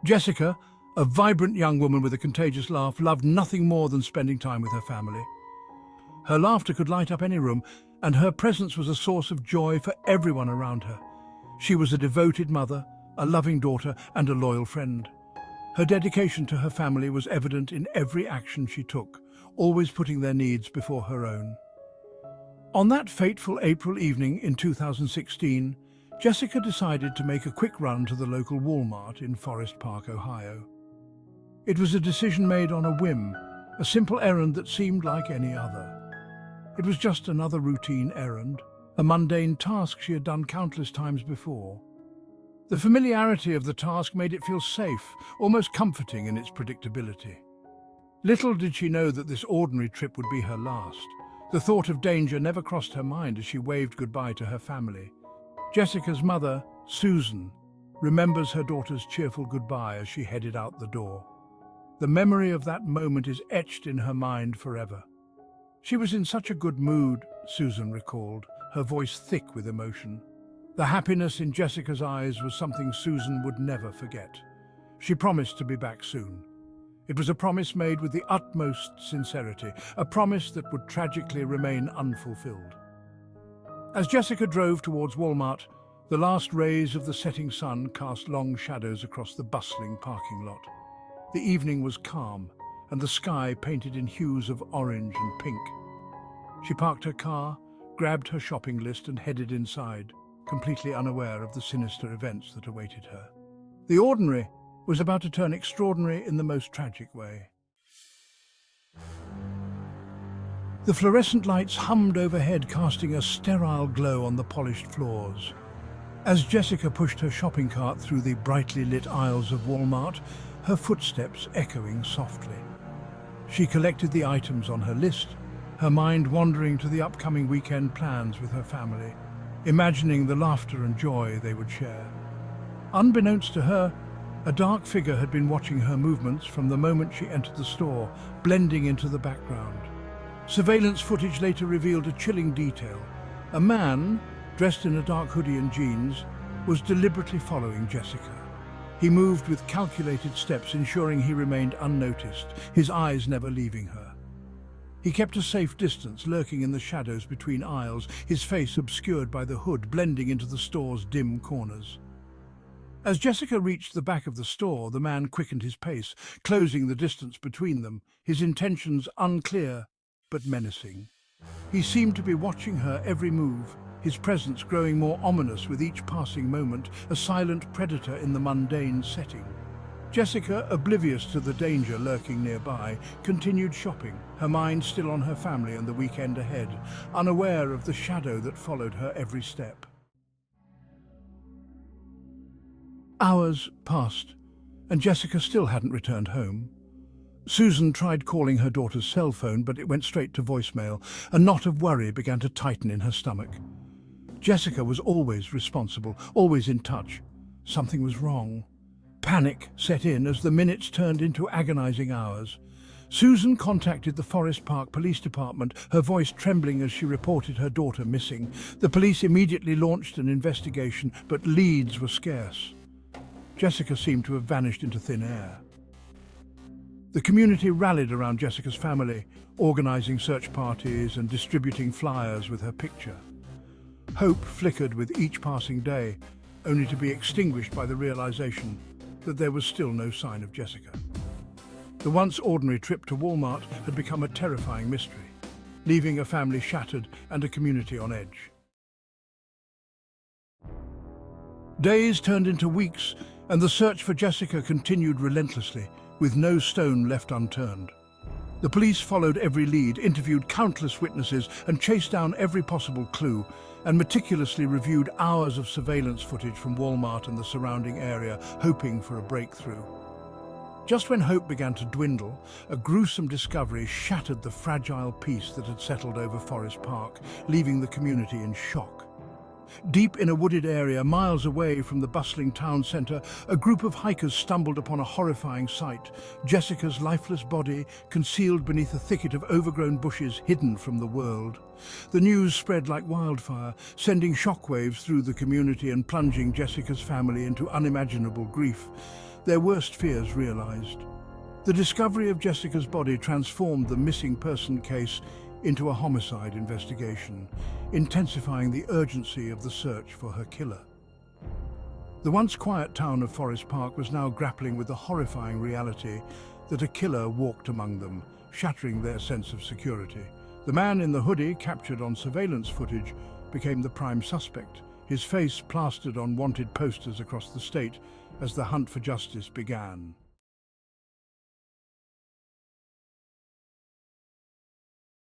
Jessica, a vibrant young woman with a contagious laugh, loved nothing more than spending time with her family. Her laughter could light up any room, and her presence was a source of joy for everyone around her. She was a devoted mother, a loving daughter, and a loyal friend. Her dedication to her family was evident in every action she took, always putting their needs before her own. On that fateful April evening in 2016, Jessica decided to make a quick run to the local Walmart in Forest Park, Ohio. It was a decision made on a whim, a simple errand that seemed like any other. It was just another routine errand, a mundane task she had done countless times before. The familiarity of the task made it feel safe, almost comforting in its predictability. Little did she know that this ordinary trip would be her last. The thought of danger never crossed her mind as she waved goodbye to her family. Jessica's mother, Susan, remembers her daughter's cheerful goodbye as she headed out the door. The memory of that moment is etched in her mind forever. She was in such a good mood, Susan recalled, her voice thick with emotion. The happiness in Jessica's eyes was something Susan would never forget. She promised to be back soon. It was a promise made with the utmost sincerity, a promise that would tragically remain unfulfilled. As Jessica drove towards Walmart, the last rays of the setting sun cast long shadows across the bustling parking lot. The evening was calm, and the sky painted in hues of orange and pink. She parked her car, grabbed her shopping list and headed inside, completely unaware of the sinister events that awaited her. The ordinary was about to turn extraordinary in the most tragic way. The fluorescent lights hummed overhead, casting a sterile glow on the polished floors. As Jessica pushed her shopping cart through the brightly lit aisles of Walmart, her footsteps echoing softly. She collected the items on her list, her mind wandering to the upcoming weekend plans with her family, imagining the laughter and joy they would share. Unbeknownst to her, a dark figure had been watching her movements from the moment she entered the store, blending into the background. Surveillance footage later revealed a chilling detail. A man, dressed in a dark hoodie and jeans, was deliberately following Jessica. He moved with calculated steps, ensuring he remained unnoticed, his eyes never leaving her. He kept a safe distance, lurking in the shadows between aisles, his face obscured by the hood, blending into the store's dim corners. As Jessica reached the back of the store, the man quickened his pace, closing the distance between them, his intentions unclear but menacing. He seemed to be watching her every move, his presence growing more ominous with each passing moment, a silent predator in the mundane setting. Jessica, oblivious to the danger lurking nearby, continued shopping, her mind still on her family and the weekend ahead, unaware of the shadow that followed her every step. Hours passed, and Jessica still hadn't returned home. Susan tried calling her daughter's cell phone, but it went straight to voicemail. A knot of worry began to tighten in her stomach. Jessica was always responsible, always in touch. Something was wrong. Panic set in as the minutes turned into agonizing hours. Susan contacted the Forest Park Police Department, her voice trembling as she reported her daughter missing. The police immediately launched an investigation, but leads were scarce. Jessica seemed to have vanished into thin air. The community rallied around Jessica's family, organizing search parties and distributing flyers with her picture. Hope flickered with each passing day, only to be extinguished by the realization that there was still no sign of Jessica. The once ordinary trip to Walmart had become a terrifying mystery, leaving a family shattered and a community on edge. Days turned into weeks, and the search for Jessica continued relentlessly, with no stone left unturned. The police followed every lead, interviewed countless witnesses, and chased down every possible clue, and meticulously reviewed hours of surveillance footage from Walmart and the surrounding area, hoping for a breakthrough. Just when hope began to dwindle, a gruesome discovery shattered the fragile peace that had settled over Forest Park, leaving the community in shock. Deep in a wooded area, miles away from the bustling town centre, a group of hikers stumbled upon a horrifying sight. Jessica's lifeless body, concealed beneath a thicket of overgrown bushes, hidden from the world. The news spread like wildfire, sending shockwaves through the community and plunging Jessica's family into unimaginable grief. their worst fears realized. The discovery of Jessica's body transformed the missing person case into a homicide investigation, intensifying the urgency of the search for her killer. The once quiet town of Forest Park was now grappling with the horrifying reality that a killer walked among them, shattering their sense of security. The man in the hoodie, captured on surveillance footage, became the prime suspect, his face plastered on wanted posters across the state as the hunt for justice began.